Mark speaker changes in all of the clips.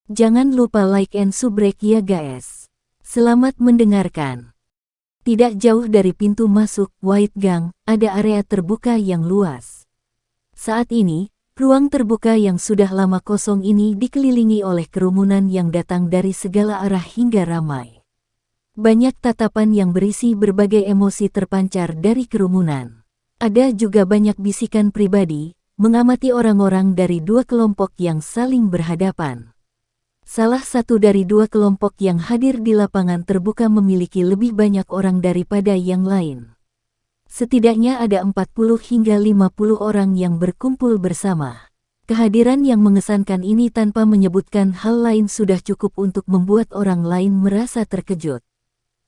Speaker 1: Jangan lupa like and subrek ya guys. Selamat mendengarkan. Tidak jauh dari pintu masuk White Gang, ada area terbuka yang luas. Saat ini, ruang terbuka yang sudah lama kosong ini dikelilingi oleh kerumunan yang datang dari segala arah hingga ramai. Banyak tatapan yang berisi berbagai emosi terpancar dari kerumunan. Ada juga banyak bisikan pribadi, mengamati orang-orang dari dua kelompok yang saling berhadapan. Salah satu dari dua kelompok yang hadir di lapangan terbuka memiliki lebih banyak orang daripada yang lain. Setidaknya ada 40 hingga 50 orang yang berkumpul bersama. Kehadiran yang mengesankan ini tanpa menyebutkan hal lain sudah cukup untuk membuat orang lain merasa terkejut.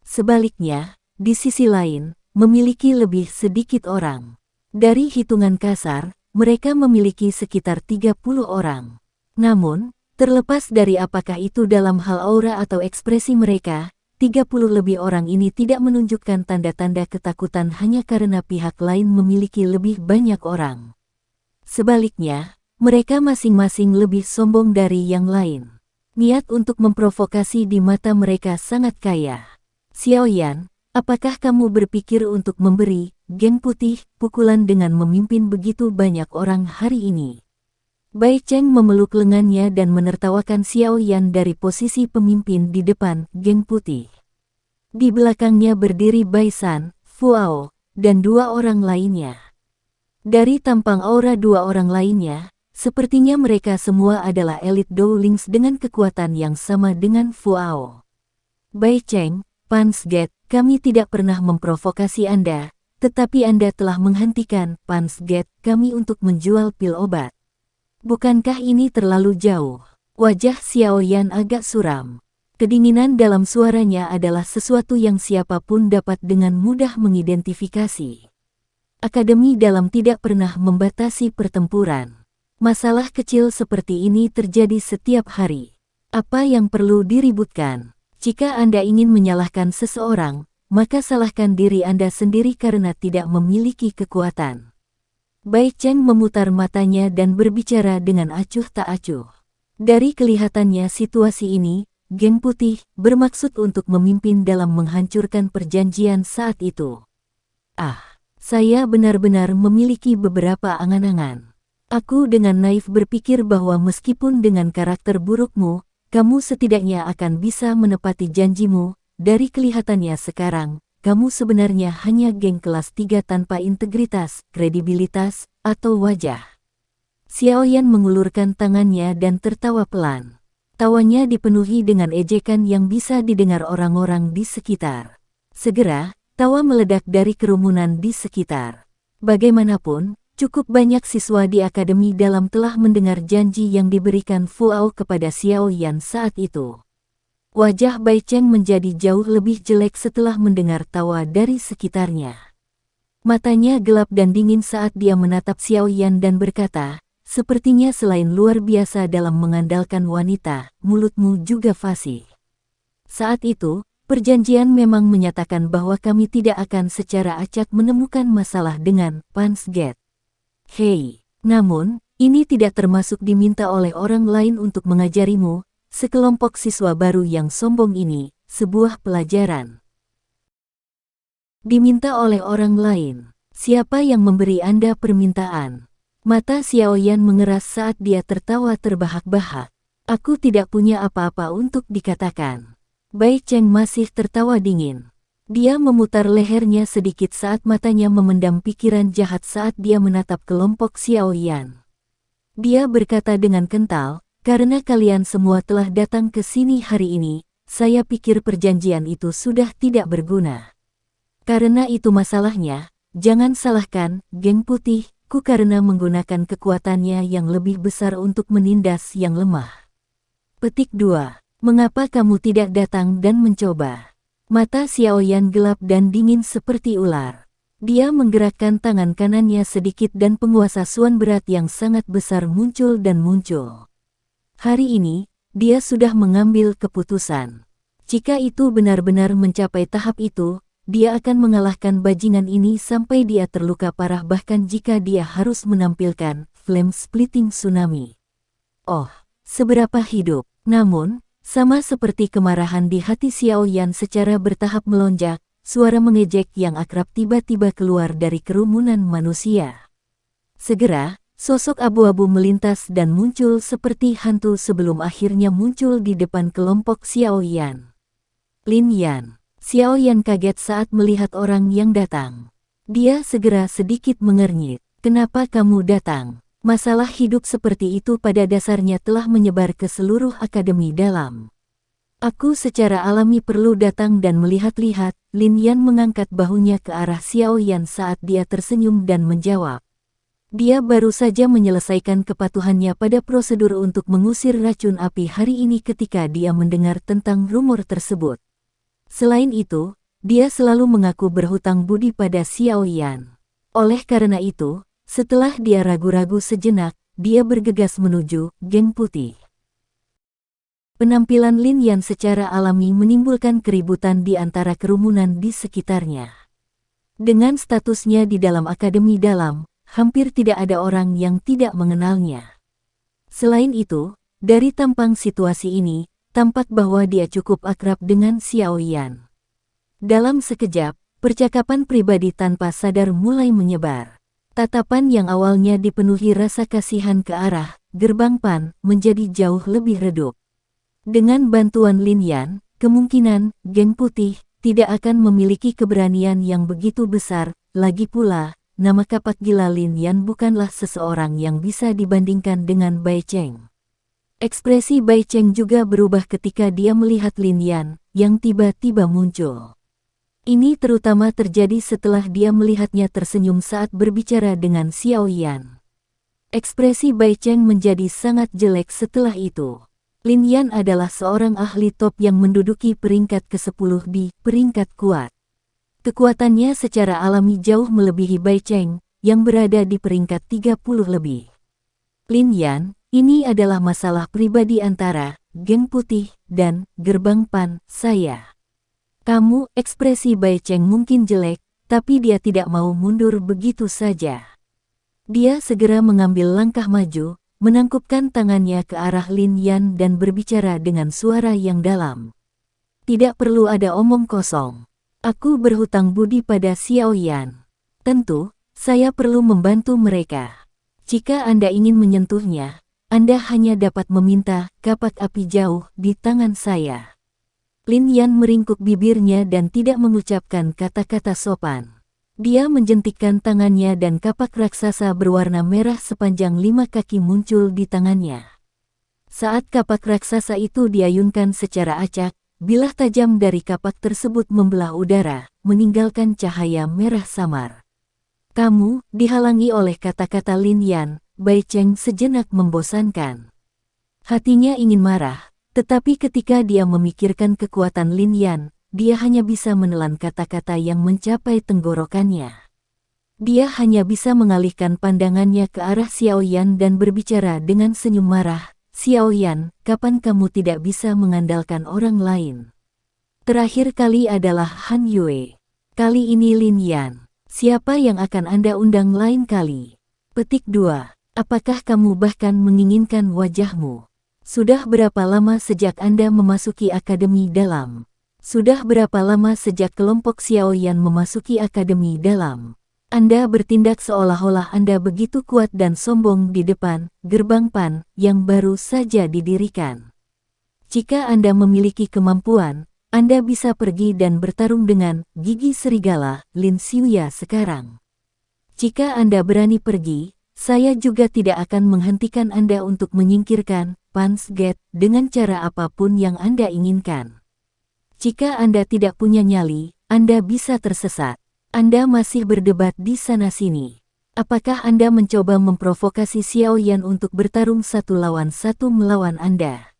Speaker 1: Sebaliknya, di sisi lain, memiliki lebih sedikit orang. Dari hitungan kasar, mereka memiliki sekitar 30 orang. Namun, terlepas dari apakah itu dalam hal aura atau ekspresi mereka, 30 lebih orang ini tidak menunjukkan tanda-tanda ketakutan hanya karena pihak lain memiliki lebih banyak orang. Sebaliknya, mereka masing-masing lebih sombong dari yang lain. Niat untuk memprovokasi di mata mereka sangat kaya. Xiaoyan, apakah kamu berpikir untuk memberi Geng Putih pukulan dengan memimpin begitu banyak orang hari ini? Bai Cheng memeluk lengannya dan menertawakan Xiaoyan dari posisi pemimpin di depan Geng Putih. Di belakangnya berdiri Bai San, Fuao, dan dua orang lainnya. Dari tampang aura dua orang lainnya, sepertinya mereka semua adalah elit Dowlings dengan kekuatan yang sama dengan Fuao. Bai Cheng, Pansget, kami tidak pernah memprovokasi Anda, tetapi Anda telah menghentikan Pansget kami untuk menjual pil obat. Bukankah ini terlalu jauh? Wajah Xiaoyan agak suram. Kedinginan dalam suaranya adalah sesuatu yang siapapun dapat dengan mudah mengidentifikasi. Akademi dalam tidak pernah membatasi pertempuran. Masalah kecil seperti ini terjadi setiap hari. Apa yang perlu diributkan? Jika Anda ingin menyalahkan seseorang, maka salahkan diri Anda sendiri karena tidak memiliki kekuatan. Bai Cheng memutar matanya dan berbicara dengan acuh tak acuh. Dari kelihatannya situasi ini, Geng Putih bermaksud untuk memimpin dalam menghancurkan perjanjian saat itu. Saya benar-benar memiliki beberapa angan-angan. Aku dengan naif berpikir bahwa meskipun dengan karakter burukmu, kamu setidaknya akan bisa menepati janjimu. Dari kelihatannya sekarang, kamu sebenarnya hanya geng kelas 3 tanpa integritas, kredibilitas, atau wajah. Xiaoyan mengulurkan tangannya dan tertawa pelan. Tawanya dipenuhi dengan ejekan yang bisa didengar orang-orang di sekitar. Segera, tawa meledak dari kerumunan di sekitar. Bagaimanapun, cukup banyak siswa di Akademi Dalam telah mendengar janji yang diberikan Fuao kepada Xiaoyan saat itu. Wajah Bai Cheng menjadi jauh lebih jelek setelah mendengar tawa dari sekitarnya. Matanya gelap dan dingin saat dia menatap Xiaoyan dan berkata, sepertinya selain luar biasa dalam mengandalkan wanita, mulutmu juga fasih. Saat itu, perjanjian memang menyatakan bahwa kami tidak akan secara acak menemukan masalah dengan Pansget. Hei, namun, ini tidak termasuk diminta oleh orang lain untuk mengajarimu, sekelompok siswa baru yang sombong ini, sebuah pelajaran. Diminta oleh orang lain. Siapa yang memberi Anda permintaan? Mata Xiaoyan mengeras saat dia tertawa terbahak-bahak. Aku tidak punya apa-apa untuk dikatakan. Bai Cheng masih tertawa dingin. Dia memutar lehernya sedikit saat matanya memendam pikiran jahat saat dia menatap kelompok Xiaoyan. Dia berkata dengan kental, karena kalian semua telah datang ke sini hari ini, saya pikir perjanjian itu sudah tidak berguna. Karena itu masalahnya, jangan salahkan Geng Putih ku karena menggunakan kekuatannya yang lebih besar untuk menindas yang lemah. Petik 2. Mengapa kamu tidak datang dan mencoba? Mata Xiaoyan gelap dan dingin seperti ular. Dia menggerakkan tangan kanannya sedikit dan penguasa Suan berat yang sangat besar muncul dan muncul. Hari ini, dia sudah mengambil keputusan. Jika itu benar-benar mencapai tahap itu, dia akan mengalahkan bajingan ini sampai dia terluka parah bahkan jika dia harus menampilkan flame splitting tsunami. Oh, seberapa hidup. Namun, sama seperti kemarahan di hati Xiao Yan secara bertahap melonjak, suara mengejek yang akrab tiba-tiba keluar dari kerumunan manusia. Segera, sosok abu-abu melintas dan muncul seperti hantu sebelum akhirnya muncul di depan kelompok Xiao Yan. Lin Yan. Xiao Yan kaget saat melihat orang yang datang. Dia segera sedikit mengernyit. Kenapa kamu datang? Masalah hidup seperti itu pada dasarnya telah menyebar ke seluruh akademi dalam. Aku secara alami perlu datang dan melihat-lihat. Lin Yan mengangkat bahunya ke arah Xiao Yan saat dia tersenyum dan menjawab. Dia baru saja menyelesaikan kepatuhannya pada prosedur untuk mengusir racun api hari ini ketika dia mendengar tentang rumor tersebut. Selain itu, dia selalu mengaku berhutang budi pada Xiao Yan. Oleh karena itu, setelah dia ragu-ragu sejenak, dia bergegas menuju geng putih. Penampilan Lin Yan secara alami menimbulkan keributan di antara kerumunan di sekitarnya. Dengan statusnya di dalam akademi dalam, hampir tidak ada orang yang tidak mengenalnya. Selain itu, dari tampang situasi ini, tampak bahwa dia cukup akrab dengan Xiao Yan. Dalam sekejap, percakapan pribadi tanpa sadar mulai menyebar. Tatapan yang awalnya dipenuhi rasa kasihan ke arah gerbang Pan menjadi jauh lebih redup. Dengan bantuan Lin Yan, kemungkinan geng putih tidak akan memiliki keberanian yang begitu besar, lagi pula, nama kapak gila Lin Yan bukanlah seseorang yang bisa dibandingkan dengan Bai Cheng. Ekspresi Bai Cheng juga berubah ketika dia melihat Lin Yan, yang tiba-tiba muncul. Ini terutama terjadi setelah dia melihatnya tersenyum saat berbicara dengan Xiao Yan. Ekspresi Bai Cheng menjadi sangat jelek setelah itu. Lin Yan adalah seorang ahli top yang menduduki peringkat ke-10 di peringkat kuat. Kekuatannya secara alami jauh melebihi Bai Cheng, yang berada di peringkat 30 lebih. Lin Yan, ini adalah masalah pribadi antara geng putih dan gerbang Pan saya. Kamu, ekspresi Bai Cheng mungkin jelek, tapi dia tidak mau mundur begitu saja. Dia segera mengambil langkah maju, menangkupkan tangannya ke arah Lin Yan dan berbicara dengan suara yang dalam. Tidak perlu ada omong kosong. Aku berhutang budi pada Xiao Yan. Tentu, saya perlu membantu mereka. Jika Anda ingin menyentuhnya, Anda hanya dapat meminta kapak api jauh di tangan saya. Lin Yan meringkuk bibirnya dan tidak mengucapkan kata-kata sopan. Dia menjentikkan tangannya dan kapak raksasa berwarna merah sepanjang 5 kaki muncul di tangannya. Saat kapak raksasa itu diayunkan secara acak, bilah tajam dari kapak tersebut membelah udara, meninggalkan cahaya merah samar. Kamu, dihalangi oleh kata-kata Lin Yan, Bai Cheng sejenak membosankan. Hatinya ingin marah, tetapi ketika dia memikirkan kekuatan Lin Yan, dia hanya bisa menelan kata-kata yang mencapai tenggorokannya. Dia hanya bisa mengalihkan pandangannya ke arah Xiao Yan dan berbicara dengan senyum marah. Xiao Yan, kapan kamu tidak bisa mengandalkan orang lain? Terakhir kali adalah Han Yue. Kali ini Lin Yan. Siapa yang akan Anda undang lain kali? Petik 2. Apakah kamu bahkan menginginkan wajahmu? Sudah berapa lama sejak Anda memasuki akademi dalam? Sudah berapa lama sejak kelompok Xiao Yan memasuki akademi dalam? Anda bertindak seolah-olah Anda begitu kuat dan sombong di depan gerbang Pan yang baru saja didirikan. Jika Anda memiliki kemampuan, Anda bisa pergi dan bertarung dengan gigi serigala Lin Xiuya sekarang. Jika Anda berani pergi, saya juga tidak akan menghentikan Anda untuk menyingkirkan Pan's Gate dengan cara apapun yang Anda inginkan. Jika Anda tidak punya nyali, Anda bisa tersesat. Anda masih berdebat di sana-sini. Apakah Anda mencoba memprovokasi Xiao Yan untuk bertarung 1 lawan 1 melawan Anda?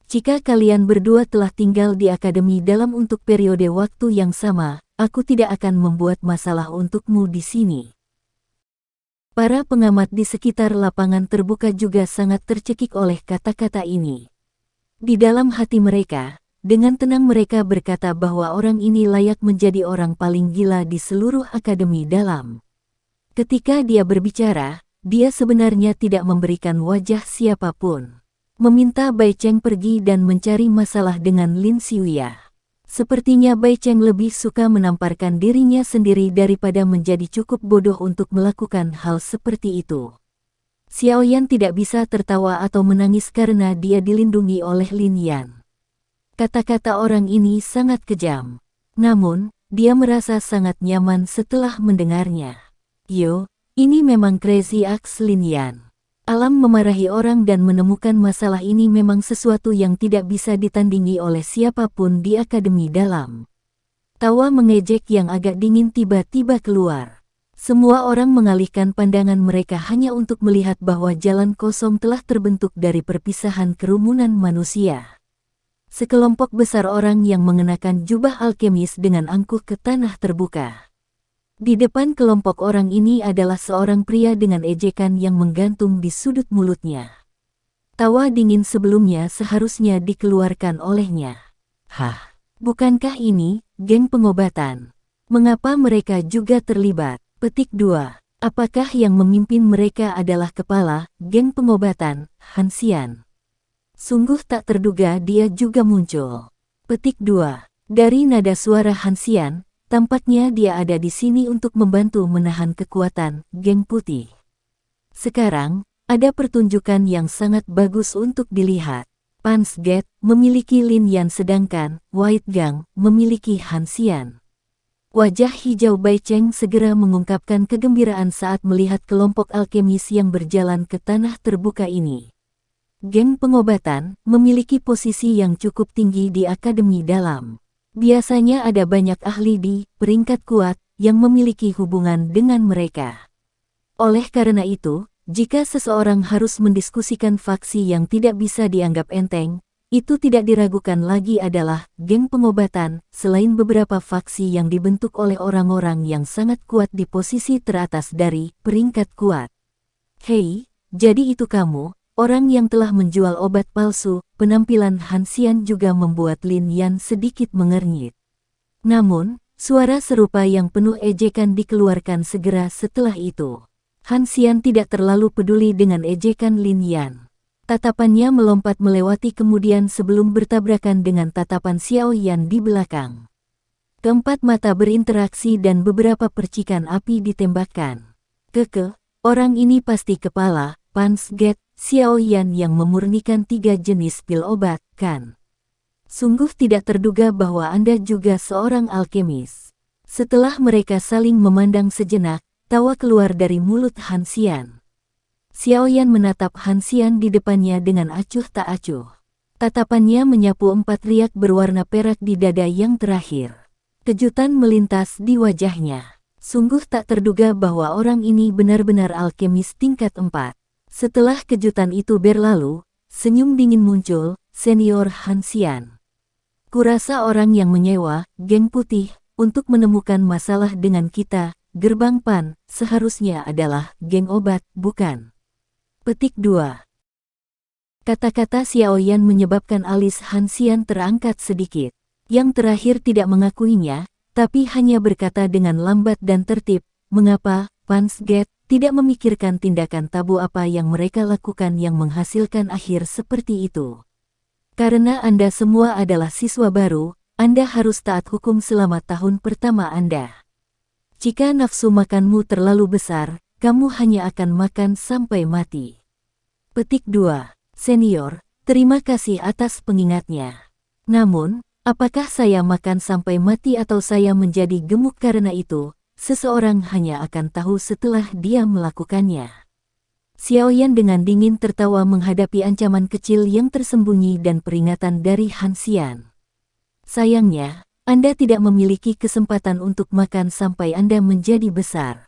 Speaker 1: Jika kalian berdua telah tinggal di akademi dalam untuk periode waktu yang sama, aku tidak akan membuat masalah untukmu di sini. Para pengamat di sekitar lapangan terbuka juga sangat tercekik oleh kata-kata ini. Di dalam hati mereka, dengan tenang mereka berkata bahwa orang ini layak menjadi orang paling gila di seluruh akademi dalam. Ketika dia berbicara, dia sebenarnya tidak memberikan wajah siapapun. meminta Bai Cheng pergi dan mencari masalah dengan Lin Xiuyah. Sepertinya Bai Cheng lebih suka menamparkan dirinya sendiri daripada menjadi cukup bodoh untuk melakukan hal seperti itu. Xiaoyan tidak bisa tertawa atau menangis karena dia dilindungi oleh Lin Yan. Kata-kata orang ini sangat kejam. Namun, dia merasa sangat nyaman setelah mendengarnya. Yo, ini memang crazy axe Lin Yan. Alam memarahi orang dan menemukan masalah ini memang sesuatu yang tidak bisa ditandingi oleh siapapun di Akademi Dalam. Tawa mengejek yang agak dingin tiba-tiba keluar. Semua orang mengalihkan pandangan mereka hanya untuk melihat bahwa jalan kosong telah terbentuk dari perpisahan kerumunan manusia. Sekelompok besar orang yang mengenakan jubah alkemis dengan angkuh ke tanah terbuka. Di depan kelompok orang ini adalah seorang pria dengan ejekan yang menggantung di sudut mulutnya. Tawa dingin sebelumnya seharusnya dikeluarkan olehnya. Hah, bukankah ini geng pengobatan? Mengapa mereka juga terlibat? Petik 2. Apakah yang memimpin mereka adalah kepala geng pengobatan, Han Xian? Sungguh tak terduga dia juga muncul. Petik 2. Dari nada suara Han Xian, tampaknya dia ada di sini untuk membantu menahan kekuatan geng putih. Sekarang, ada pertunjukan yang sangat bagus untuk dilihat. Pan's Gate memiliki Lin Yan sedangkan White Gang memiliki Han Xian. Wajah hijau Bai Cheng segera mengungkapkan kegembiraan saat melihat kelompok alkemis yang berjalan ke tanah terbuka ini. Geng pengobatan memiliki posisi yang cukup tinggi di Akademi Dalam. Biasanya ada banyak ahli di peringkat kuat yang memiliki hubungan dengan mereka. Oleh karena itu, jika seseorang harus mendiskusikan faksi yang tidak bisa dianggap enteng, itu tidak diragukan lagi adalah geng pengobatan, selain beberapa faksi yang dibentuk oleh orang-orang yang sangat kuat di posisi teratas dari peringkat kuat. Hei, jadi itu kamu? Orang yang telah menjual obat palsu. Penampilan Han Xian juga membuat Lin Yan sedikit mengernyit. Namun, suara serupa yang penuh ejekan dikeluarkan segera setelah itu. Han Xian tidak terlalu peduli dengan ejekan Lin Yan. Tatapannya melompat melewati kemudian sebelum bertabrakan dengan tatapan Xiao Yan di belakang. Keempat mata berinteraksi dan beberapa percikan api ditembakkan. Orang ini pasti kepala Pan's Gate Xiao Yan yang memurnikan 3 jenis pil obat, kan? Sungguh tidak terduga bahwa Anda juga seorang alkemis. Setelah mereka saling memandang sejenak, tawa keluar dari mulut Han Xian. Xiao Yan menatap Han Xian di depannya dengan acuh tak acuh. Tatapannya menyapu 4 riak berwarna perak di dada yang terakhir. Kejutan melintas di wajahnya. Sungguh tak terduga bahwa orang ini benar-benar alkemis tingkat 4. Setelah kejutan itu berlalu, senyum dingin muncul, senior Han Xian. Kurasa orang yang menyewa geng putih untuk menemukan masalah dengan kita, gerbang Pan, seharusnya adalah geng obat, bukan? Petik 2. Kata-kata Xiao Yan menyebabkan alis Han Xian terangkat sedikit. Yang terakhir tidak mengakuinya, tapi hanya berkata dengan lambat dan tertib, mengapa Pan's Gate tidak memikirkan tindakan tabu apa yang mereka lakukan yang menghasilkan akhir seperti itu. Karena Anda semua adalah siswa baru, Anda harus taat hukum selama tahun pertama Anda. Jika nafsu makanmu terlalu besar, kamu hanya akan makan sampai mati. Petik 2. Senior, terima kasih atas pengingatnya. Namun, apakah saya makan sampai mati atau saya menjadi gemuk karena itu? Seseorang hanya akan tahu setelah dia melakukannya. Xiao Yan dengan dingin tertawa menghadapi ancaman kecil yang tersembunyi dan peringatan dari Han Xian. Sayangnya, Anda tidak memiliki kesempatan untuk makan sampai Anda menjadi besar.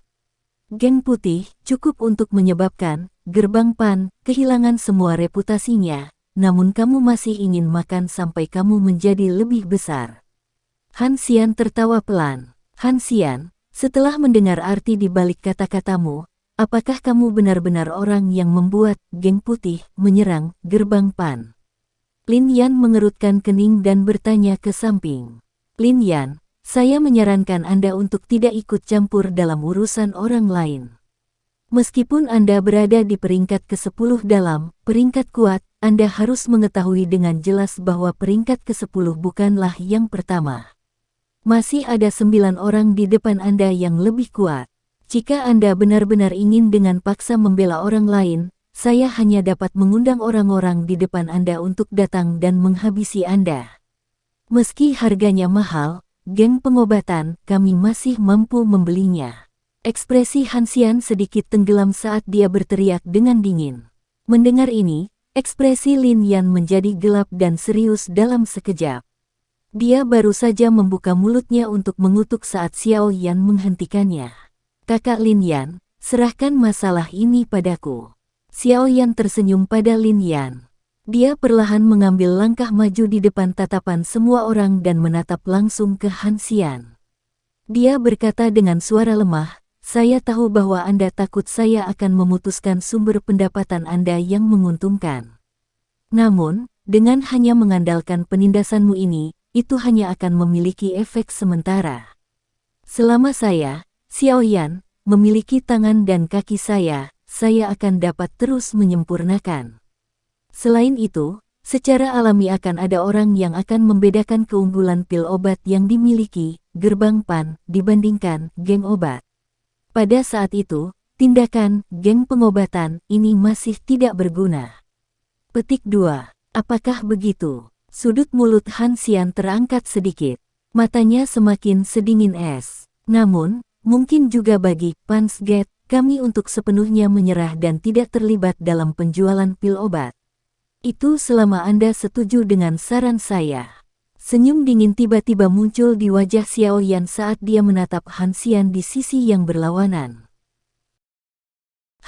Speaker 1: Geng putih cukup untuk menyebabkan gerbang Pan kehilangan semua reputasinya, namun kamu masih ingin makan sampai kamu menjadi lebih besar. Han Xian tertawa pelan. Han Xian, setelah mendengar arti di balik kata-katamu, apakah kamu benar-benar orang yang membuat geng putih menyerang gerbang Pan? Lin Yan mengerutkan kening dan bertanya ke samping. Lin Yan, saya menyarankan Anda untuk tidak ikut campur dalam urusan orang lain. Meskipun Anda berada di peringkat ke-10 dalam peringkat kuat, Anda harus mengetahui dengan jelas bahwa peringkat ke-10 bukanlah yang pertama. Masih ada 9 orang di depan Anda yang lebih kuat. Jika Anda benar-benar ingin dengan paksa membela orang lain, saya hanya dapat mengundang orang-orang di depan Anda untuk datang dan menghabisi Anda. Meski harganya mahal, geng pengobatan, kami masih mampu membelinya. Ekspresi Han Xian sedikit tenggelam saat dia berteriak dengan dingin. Mendengar ini, ekspresi Lin Yan menjadi gelap dan serius dalam sekejap. Dia baru saja membuka mulutnya untuk mengutuk saat Xiao Yan menghentikannya. Kakak Lin Yan, serahkan masalah ini padaku. Xiao Yan tersenyum pada Lin Yan. Dia perlahan mengambil langkah maju di depan tatapan semua orang dan menatap langsung ke Han Xian. Dia berkata dengan suara lemah, "Saya tahu bahwa Anda takut saya akan memutuskan sumber pendapatan Anda yang menguntungkan. Namun, dengan hanya mengandalkan penindasanmu ini, itu hanya akan memiliki efek sementara. Selama saya, Xiao Yan, memiliki tangan dan kaki saya akan dapat terus menyempurnakan. Selain itu, secara alami akan ada orang yang akan membedakan keunggulan pil obat yang dimiliki Gerbang Pan dibandingkan geng obat. Pada saat itu, tindakan geng pengobatan ini masih tidak berguna." Petik 2. Apakah begitu? Sudut mulut Han Xian terangkat sedikit. Matanya semakin sedingin es. Namun, mungkin juga bagi Pan's Gate, kami untuk sepenuhnya menyerah dan tidak terlibat dalam penjualan pil obat. Itu selama Anda setuju dengan saran saya. Senyum dingin tiba-tiba muncul di wajah Xiao Yan saat dia menatap Han Xian di sisi yang berlawanan.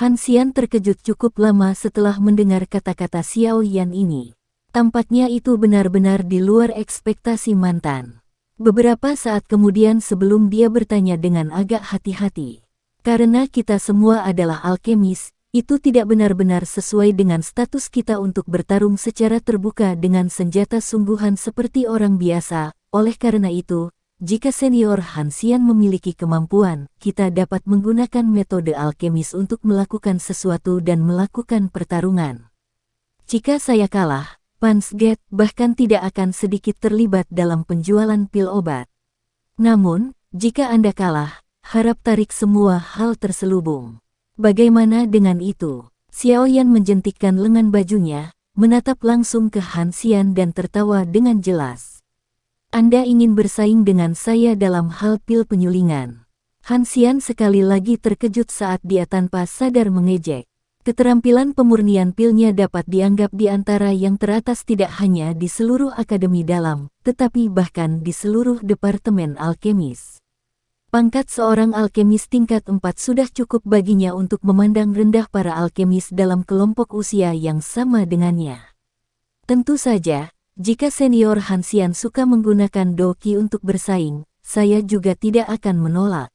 Speaker 1: Han Xian terkejut cukup lama setelah mendengar kata-kata Xiao Yan ini. Tampaknya itu benar-benar di luar ekspektasi mantan. Beberapa saat kemudian sebelum dia bertanya dengan agak hati-hati. "Karena kita semua adalah alkemis, itu tidak benar-benar sesuai dengan status kita untuk bertarung secara terbuka dengan senjata sungguhan seperti orang biasa. Oleh karena itu, jika senior Han Xian memiliki kemampuan, kita dapat menggunakan metode alkemis untuk melakukan sesuatu dan melakukan pertarungan. Jika saya kalah, Pan's Gate bahkan tidak akan sedikit terlibat dalam penjualan pil obat. Namun, jika Anda kalah, harap tarik semua hal terselubung. Bagaimana dengan itu?" Xiao Yan menjentikkan lengan bajunya, menatap langsung ke Han Xian dan tertawa dengan jelas. "Anda ingin bersaing dengan saya dalam hal pil penyulingan." Han Xian sekali lagi terkejut saat dia tanpa sadar mengejek. Keterampilan pemurnian pilnya dapat dianggap di antara yang teratas tidak hanya di seluruh akademi dalam, tetapi bahkan di seluruh departemen alkemis. Pangkat seorang alkemis tingkat 4 sudah cukup baginya untuk memandang rendah para alkemis dalam kelompok usia yang sama dengannya. Tentu saja, jika senior Han Xian suka menggunakan doki untuk bersaing, saya juga tidak akan menolak.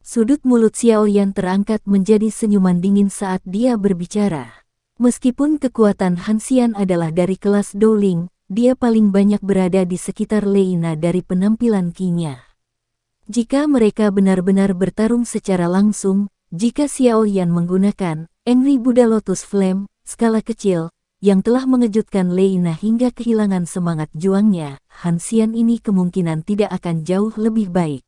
Speaker 1: Sudut mulut Xiao Yan terangkat menjadi senyuman dingin saat dia berbicara. Meskipun kekuatan Han Xian adalah dari kelas Dowling, dia paling banyak berada di sekitar Leina dari penampilan Qi-nya. Jika mereka benar-benar bertarung secara langsung, jika Xiao Yan menggunakan Angry Buddha Lotus Flame, skala kecil, yang telah mengejutkan Leina hingga kehilangan semangat juangnya, Han Xian ini kemungkinan tidak akan jauh lebih baik.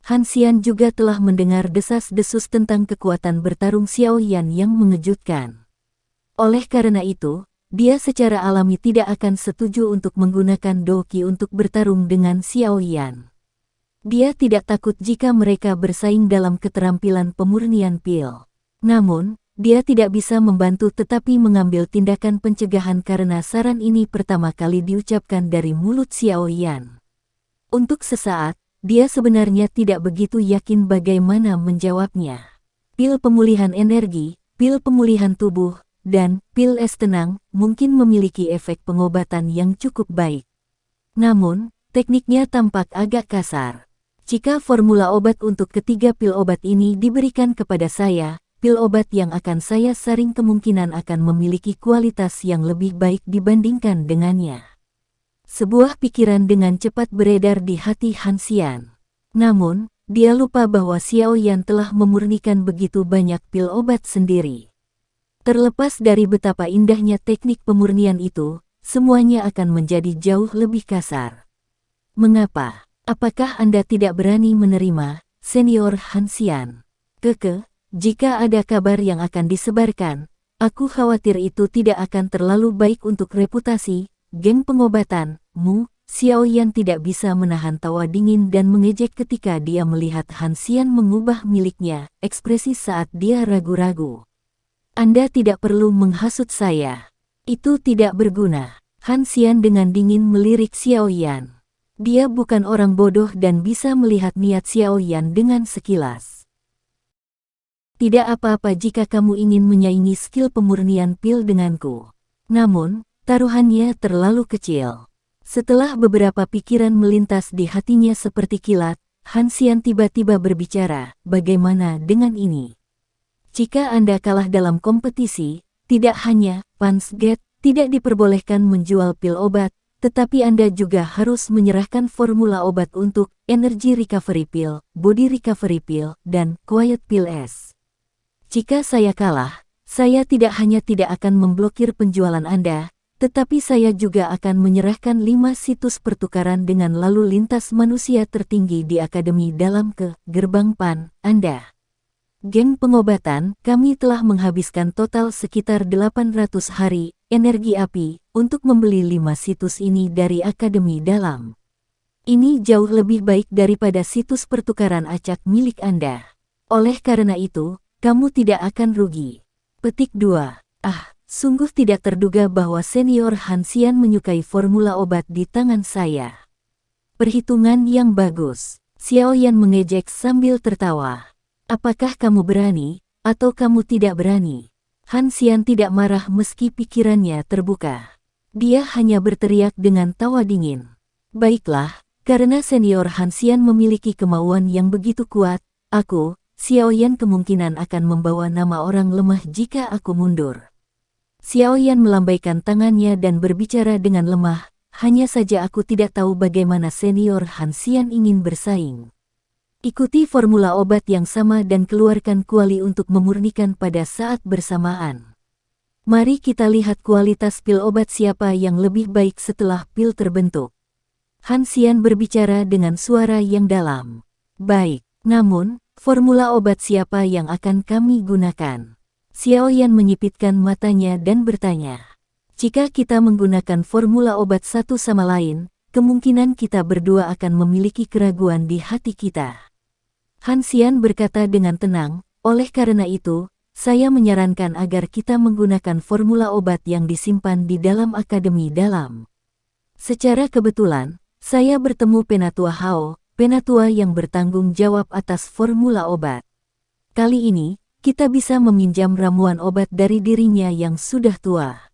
Speaker 1: Han Xian juga telah mendengar desas-desus tentang kekuatan bertarung Xiao Yan yang mengejutkan. Oleh karena itu, dia secara alami tidak akan setuju untuk menggunakan doki untuk bertarung dengan Xiao Yan. Dia tidak takut jika mereka bersaing dalam keterampilan pemurnian pil. Namun, dia tidak bisa membantu tetapi mengambil tindakan pencegahan karena saran ini pertama kali diucapkan dari mulut Xiao Yan. Untuk sesaat, dia sebenarnya tidak begitu yakin bagaimana menjawabnya. Pil pemulihan energi, pil pemulihan tubuh, dan pil es tenang mungkin memiliki efek pengobatan yang cukup baik. Namun, tekniknya tampak agak kasar. Jika formula obat untuk ketiga pil obat ini diberikan kepada saya, pil obat yang akan saya saring kemungkinan akan memiliki kualitas yang lebih baik dibandingkan dengannya. Sebuah pikiran dengan cepat beredar di hati Han Xian. Namun, dia lupa bahwa Xiao Yan telah memurnikan begitu banyak pil obat sendiri. Terlepas dari betapa indahnya teknik pemurnian itu, semuanya akan menjadi jauh lebih kasar. Mengapa? Apakah Anda tidak berani menerima, Senior Hansian? Jika ada kabar yang akan disebarkan, aku khawatir itu tidak akan terlalu baik untuk reputasi geng pengobatan-mu. Xiaoyan tidak bisa menahan tawa dingin dan mengejek ketika dia melihat Hansian mengubah miliknya, ekspresi saat dia ragu-ragu. Anda tidak perlu menghasut saya. Itu tidak berguna. Hansian dengan dingin melirik Xiaoyan. Dia bukan orang bodoh dan bisa melihat niat Xiaoyan dengan sekilas. Tidak apa-apa jika kamu ingin menyaingi skill pemurnian pil denganku. Namun, taruhannya terlalu kecil. Setelah beberapa pikiran melintas di hatinya seperti kilat, Hansian tiba-tiba berbicara, bagaimana dengan ini? Jika Anda kalah dalam kompetisi, tidak hanya Pansgate tidak diperbolehkan menjual pil obat, tetapi Anda juga harus menyerahkan formula obat untuk Energy Recovery Pill, Body Recovery Pill, dan Quiet Pill S. Jika saya kalah, saya tidak hanya tidak akan memblokir penjualan Anda, tetapi saya juga akan menyerahkan 5 situs pertukaran dengan lalu lintas manusia tertinggi di Akademi Dalam ke gerbang PAN Anda. Geng pengobatan, kami telah menghabiskan total sekitar 800 hari, energi api, untuk membeli 5 situs ini dari Akademi Dalam. Ini jauh lebih baik daripada situs pertukaran acak milik Anda. Oleh karena itu, kamu tidak akan rugi. Petik 2. Sungguh tidak terduga bahwa Senior Hansian menyukai formula obat di tangan saya. Perhitungan yang bagus. Xiaoyan mengejek sambil tertawa. Apakah kamu berani, atau kamu tidak berani? Hansian tidak marah meski pikirannya terbuka. Dia hanya berteriak dengan tawa dingin. Baiklah, karena Senior Hansian memiliki kemauan yang begitu kuat, aku, Xiaoyan kemungkinan akan membawa nama orang lemah jika aku mundur. Xiaoyan melambaikan tangannya dan berbicara dengan lemah, hanya saja aku tidak tahu bagaimana Senior Hansian ingin bersaing. Ikuti formula obat yang sama dan keluarkan kuali untuk memurnikan pada saat bersamaan. Mari kita lihat kualitas pil obat siapa yang lebih baik setelah pil terbentuk. Hansian berbicara dengan suara yang dalam. Baik, namun, formula obat siapa yang akan kami gunakan? Xiaoyan menyipitkan matanya dan bertanya. Jika kita menggunakan formula obat satu sama lain, kemungkinan kita berdua akan memiliki keraguan di hati kita. Hansian berkata dengan tenang, oleh karena itu, saya menyarankan agar kita menggunakan formula obat yang disimpan di dalam Akademi Dalam. Secara kebetulan, saya bertemu Penatua Hao, penatua yang bertanggung jawab atas formula obat. Kali ini, kita bisa meminjam ramuan obat dari dirinya yang sudah tua.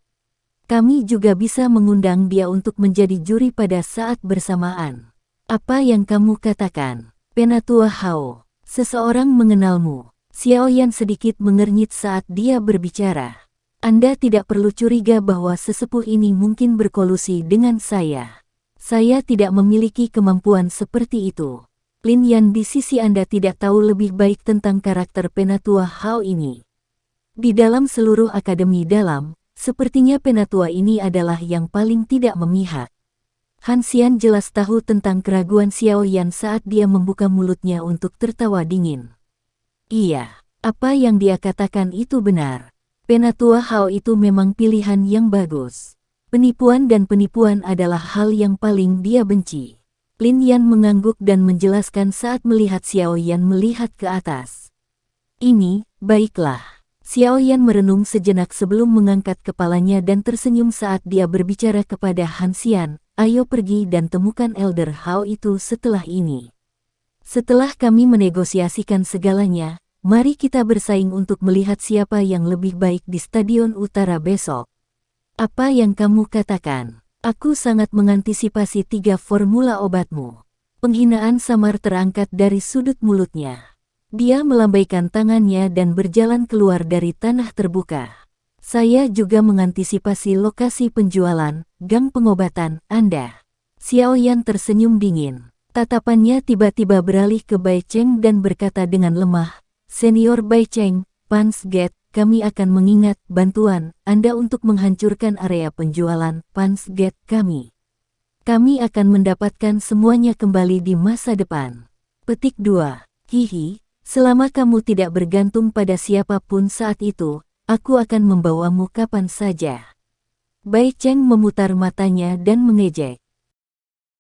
Speaker 1: Kami juga bisa mengundang dia untuk menjadi juri pada saat bersamaan. Apa yang kamu katakan? Penatua Hao, seseorang mengenalmu. Xiaoyan sedikit mengernyit saat dia berbicara. Anda tidak perlu curiga bahwa sesepuh ini mungkin berkolusi dengan saya. Saya tidak memiliki kemampuan seperti itu. Lin Yan di sisi Anda tidak tahu lebih baik tentang karakter Penatua Hao ini. Di dalam seluruh Akademi Dalam, sepertinya Penatua ini adalah yang paling tidak memihak. Hansian jelas tahu tentang keraguan Xiaoyan saat dia membuka mulutnya untuk tertawa dingin. Iya, apa yang dia katakan itu benar. Penatua Hao itu memang pilihan yang bagus. Penipuan dan penipuan adalah hal yang paling dia benci. Lin Yan mengangguk dan menjelaskan saat melihat Xiaoyan melihat ke atas. Ini, baiklah. Xiaoyan merenung sejenak sebelum mengangkat kepalanya dan tersenyum saat dia berbicara kepada Hansian. Ayo pergi dan temukan Elder Hao itu setelah ini. Setelah kami menegosiasikan segalanya, mari kita bersaing untuk melihat siapa yang lebih baik di Stadion Utara besok. Apa yang kamu katakan? Aku sangat mengantisipasi 3 formula obatmu. Penghinaan samar terangkat dari sudut mulutnya. Dia melambaikan tangannya dan berjalan keluar dari tanah terbuka. Saya juga mengantisipasi lokasi penjualan, gang pengobatan, Anda. Xiaoyan tersenyum dingin. Tatapannya tiba-tiba beralih ke Bai Cheng dan berkata dengan lemah, Senior Bai Cheng, Pansgate, kami akan mengingat bantuan Anda untuk menghancurkan area penjualan Punch Gate kami. Kami akan mendapatkan semuanya kembali di masa depan. Petik 2. Hihi, selama kamu tidak bergantung pada siapapun saat itu, aku akan membawamu kapan saja. Bai Cheng memutar matanya dan mengejek.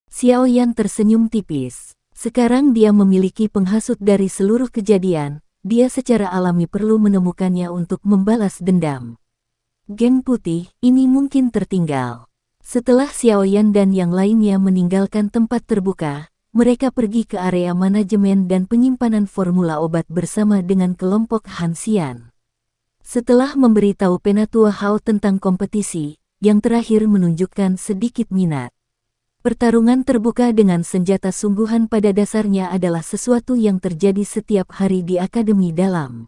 Speaker 1: Xiao Yan tersenyum tipis. Sekarang dia memiliki penghasut dari seluruh kejadian, dia secara alami perlu menemukannya untuk membalas dendam. Geng putih, ini mungkin tertinggal. Setelah Xiao Yan dan yang lainnya meninggalkan tempat terbuka, mereka pergi ke area manajemen dan penyimpanan formula obat bersama dengan kelompok Han Xian. Setelah memberitahu Penatua Hao tentang kompetisi, yang terakhir menunjukkan sedikit minat. Pertarungan terbuka dengan senjata sungguhan pada dasarnya adalah sesuatu yang terjadi setiap hari di Akademi Dalam.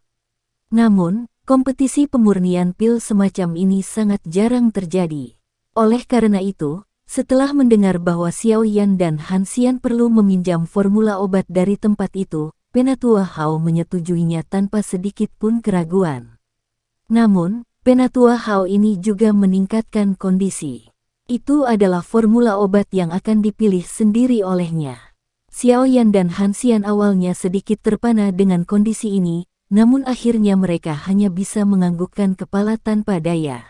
Speaker 1: Namun, kompetisi pemurnian pil semacam ini sangat jarang terjadi. Oleh karena itu, setelah mendengar bahwa Xiao Yan dan Han Xian perlu meminjam formula obat dari tempat itu, Penatua Hao menyetujuinya tanpa sedikit pun keraguan. Namun, Penatua Hao ini juga meningkatkan kondisi. Itu adalah formula obat yang akan dipilih sendiri olehnya. Xiao Yan dan Han Xian awalnya sedikit terpana dengan kondisi ini, namun akhirnya mereka hanya bisa menganggukkan kepala tanpa daya.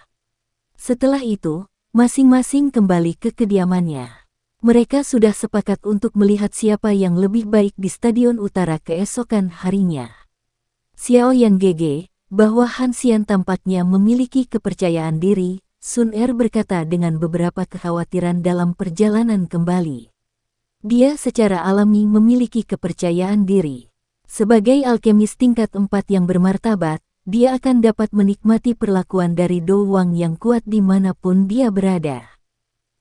Speaker 1: Setelah itu, masing-masing kembali ke kediamannya. Mereka sudah sepakat untuk melihat siapa yang lebih baik di Stadion Utara keesokan harinya. Xiao Yan GG, bahwa Han Xian tampaknya memiliki kepercayaan diri, Sun Er berkata dengan beberapa kekhawatiran dalam perjalanan kembali. Dia secara alami memiliki kepercayaan diri. Sebagai alkemis tingkat 4 yang bermartabat, dia akan dapat menikmati perlakuan dari Do Wang yang kuat dimanapun dia berada.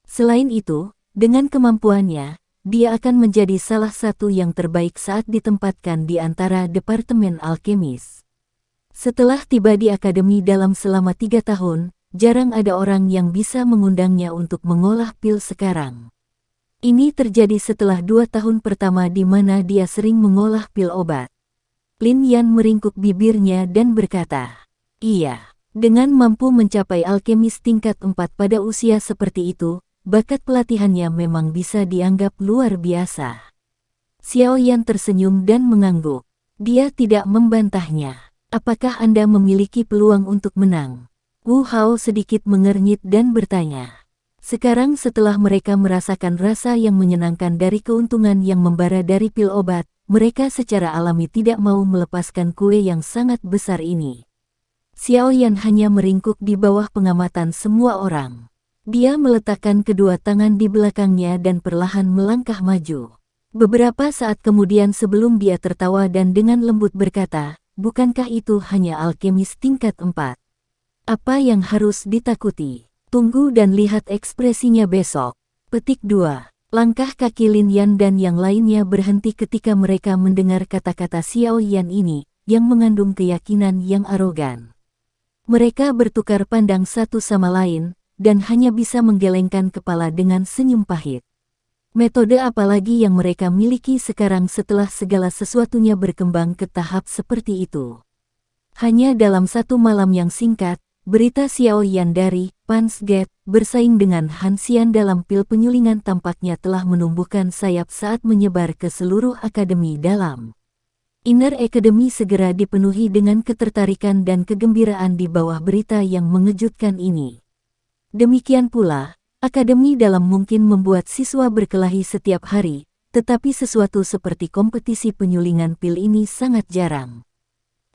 Speaker 1: Selain itu, dengan kemampuannya, dia akan menjadi salah satu yang terbaik saat ditempatkan di antara Departemen Alkemis. Setelah tiba di Akademi Dalam selama 3 tahun, jarang ada orang yang bisa mengundangnya untuk mengolah pil sekarang. Ini terjadi setelah 2 tahun pertama di mana dia sering mengolah pil obat. Lin Yan meringkuk bibirnya dan berkata, "Iya, dengan mampu mencapai alkemis tingkat 4 pada usia seperti itu, bakat pelatihannya memang bisa dianggap luar biasa." Xiao Yan tersenyum dan mengangguk. Dia tidak membantahnya. "Apakah Anda memiliki peluang untuk menang?" Wu Hao sedikit mengernyit dan bertanya. Sekarang setelah mereka merasakan rasa yang menyenangkan dari keuntungan yang membara dari pil obat, mereka secara alami tidak mau melepaskan kue yang sangat besar ini. Xiao Yan hanya meringkuk di bawah pengamatan semua orang. Dia meletakkan kedua tangan di belakangnya dan perlahan melangkah maju. Beberapa saat kemudian sebelum dia tertawa dan dengan lembut berkata, "Bukankah itu hanya alkemis tingkat 4? Apa yang harus ditakuti? Tunggu dan lihat ekspresinya besok." Petik 2. Langkah kaki Lin Yan dan yang lainnya berhenti ketika mereka mendengar kata-kata Xiao Yan ini, yang mengandung keyakinan yang arogan. Mereka bertukar pandang satu sama lain, dan hanya bisa menggelengkan kepala dengan senyum pahit. Metode apa lagi yang mereka miliki sekarang setelah segala sesuatunya berkembang ke tahap seperti itu? Hanya dalam satu malam yang singkat, berita Xiao Yan dari Punch Gate bersaing dengan Han Xian dalam pil penyulingan tampaknya telah menumbuhkan sayap saat menyebar ke seluruh Akademi Dalam. Inner Academy segera dipenuhi dengan ketertarikan dan kegembiraan di bawah berita yang mengejutkan ini. Demikian pula, Akademi Dalam mungkin membuat siswa berkelahi setiap hari, tetapi sesuatu seperti kompetisi penyulingan pil ini sangat jarang.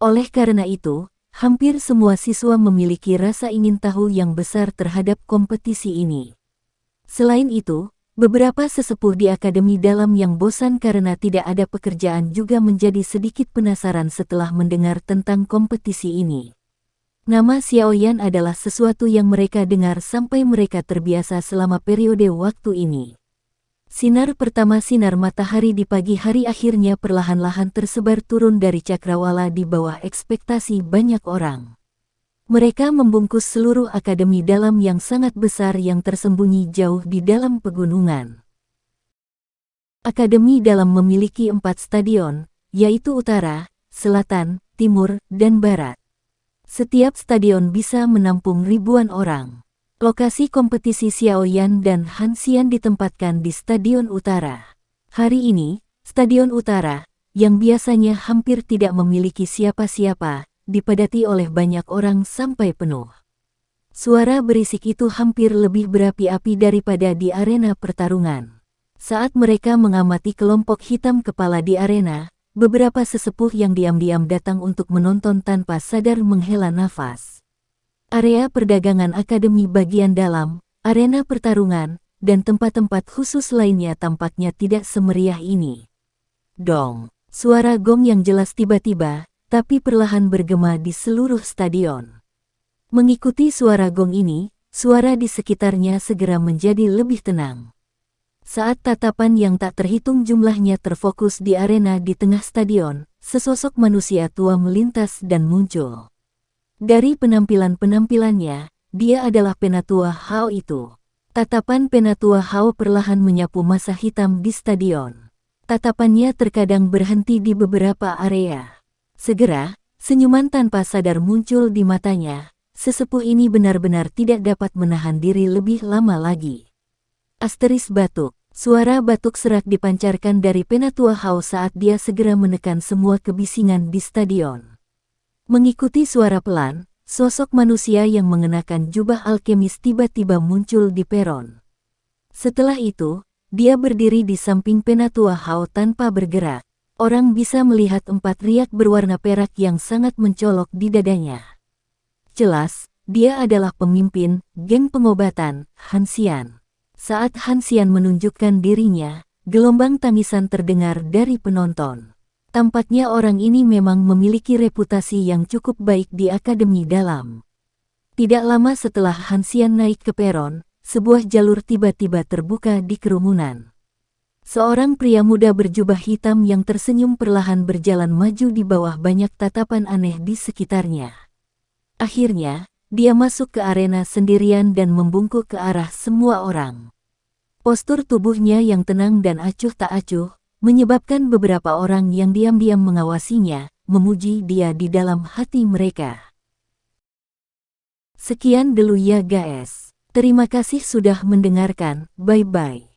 Speaker 1: Oleh karena itu, hampir semua siswa memiliki rasa ingin tahu yang besar terhadap kompetisi ini. Selain itu, beberapa sesepuh di Akademi Dalam yang bosan karena tidak ada pekerjaan juga menjadi sedikit penasaran setelah mendengar tentang kompetisi ini. Nama Xiao Yan adalah sesuatu yang mereka dengar sampai mereka terbiasa selama periode waktu ini. Sinar pertama sinar matahari di pagi hari akhirnya perlahan-lahan tersebar turun dari cakrawala di bawah ekspektasi banyak orang. Mereka membungkus seluruh Akademi Dalam yang sangat besar yang tersembunyi jauh di dalam pegunungan. Akademi Dalam memiliki 4 stadion, yaitu Utara, Selatan, Timur, dan Barat. Setiap stadion bisa menampung ribuan orang. Lokasi kompetisi Xiaoyan dan Hanxian ditempatkan di Stadion Utara. Hari ini, Stadion Utara, yang biasanya hampir tidak memiliki siapa-siapa, dipadati oleh banyak orang sampai penuh. Suara berisik itu hampir lebih berapi-api daripada di arena pertarungan. Saat mereka mengamati kelompok hitam kepala di arena, beberapa sesepuh yang diam-diam datang untuk menonton tanpa sadar menghela nafas. Area perdagangan akademi bagian dalam, arena pertarungan, dan tempat-tempat khusus lainnya tampaknya tidak semeriah ini. Dong, suara gong yang jelas tiba-tiba, tapi perlahan bergema di seluruh stadion. Mengikuti suara gong ini, suara di sekitarnya segera menjadi lebih tenang. Saat tatapan yang tak terhitung jumlahnya terfokus di arena di tengah stadion, sesosok manusia tua melintas dan muncul. Dari penampilan-penampilannya, dia adalah Penatua Hao itu. Tatapan Penatua Hao perlahan menyapu massa hitam di stadion. Tatapannya terkadang berhenti di beberapa area. Segera, senyuman tanpa sadar muncul di matanya. Sesepuh ini benar-benar tidak dapat menahan diri lebih lama lagi. Asteris batuk. Suara batuk serak dipancarkan dari Penatua Hao saat dia segera menekan semua kebisingan di stadion. Mengikuti suara pelan, sosok manusia yang mengenakan jubah alkemis tiba-tiba muncul di peron. Setelah itu, dia berdiri di samping Penatua Hao tanpa bergerak. Orang bisa melihat 4 riak berwarna perak yang sangat mencolok di dadanya. Jelas, dia adalah pemimpin geng pengobatan Hanxian. Saat Hanxian menunjukkan dirinya, gelombang tangisan terdengar dari penonton. Tampaknya orang ini memang memiliki reputasi yang cukup baik di akademi dalam. Tidak lama setelah Hanxian naik ke peron, sebuah jalur tiba-tiba terbuka di kerumunan. Seorang pria muda berjubah hitam yang tersenyum perlahan berjalan maju di bawah banyak tatapan aneh di sekitarnya. Akhirnya, dia masuk ke arena sendirian dan membungkuk ke arah semua orang. Postur tubuhnya yang tenang dan acuh tak acuh, menyebabkan beberapa orang yang diam-diam mengawasinya, memuji dia di dalam hati mereka. Sekian dulu ya guys. Terima kasih sudah mendengarkan, bye-bye.